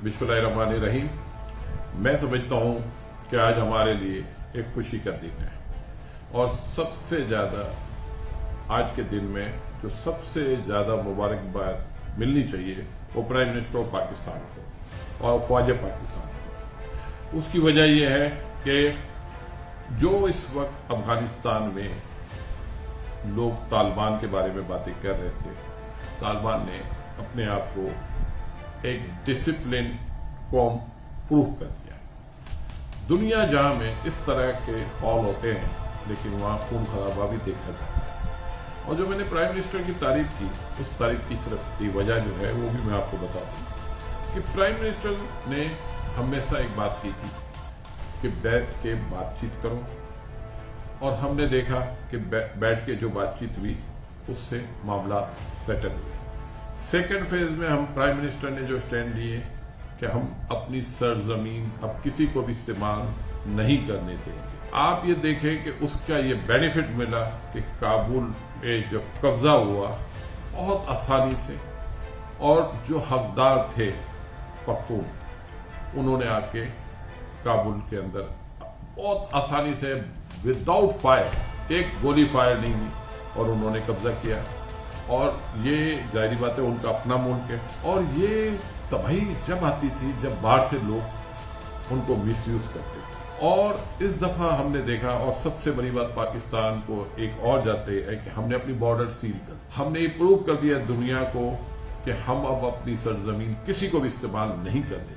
बिस्मिल्लाहिर्रहमानिर्रहीम। मैं समझता हूं कि आज हमारे लिए एक खुशी का दिन है और सबसे ज्यादा आज के दिन में जो सबसे ज्यादा मुबारकबाद मिलनी चाहिए वो प्राइम मिनिस्टर ऑफ पाकिस्तान को और फौज पाकिस्तान को। उसकी वजह यह है कि जो इस वक्त अफगानिस्तान में लोग तालिबान के बारे में बातें कर रहे थे, तालिबान ने अपने आप को एक डिसिप्लिन कौम प्रूव कर दिया। दुनिया जहां में इस तरह के हॉल होते हैं लेकिन वहां खून खराबा भी देखा जाता है। और जो मैंने प्राइम मिनिस्टर की तारीफ की, उस तारीफ की सिर्फ की वजह जो है वो भी मैं आपको बता दूं कि प्राइम मिनिस्टर ने हमेशा एक बात की थी कि बैठ के बातचीत करो, और हमने देखा कि बैठ के जो बातचीत हुई उससे मामला सेटल हुए। सेकेंड फेज में हम प्राइम मिनिस्टर ने जो स्टैंड लिए कि हम अपनी सरजमीन अब किसी को भी इस्तेमाल नहीं करने देंगे। आप ये देखें कि उसका ये बेनिफिट मिला कि काबुल में जो कब्जा हुआ बहुत आसानी से, और जो हकदार थे पख्तून उन्होंने आके काबुल के अंदर बहुत आसानी से विदाउट फायर, एक गोली फायर नहीं हुई, और उन्होंने कब्जा किया। और ये जाहिर बात है उनका अपना मुल्क है, और ये तबाही जब आती थी जब बाहर से लोग उनको मिसयूज करते थे। और इस दफा हमने देखा, और सबसे बड़ी बात पाकिस्तान को एक और जाते है कि हमने अपनी बॉर्डर सील कर, हमने ये प्रूव कर दिया दुनिया को कि हम अब अपनी सरजमीन किसी को भी इस्तेमाल नहीं करने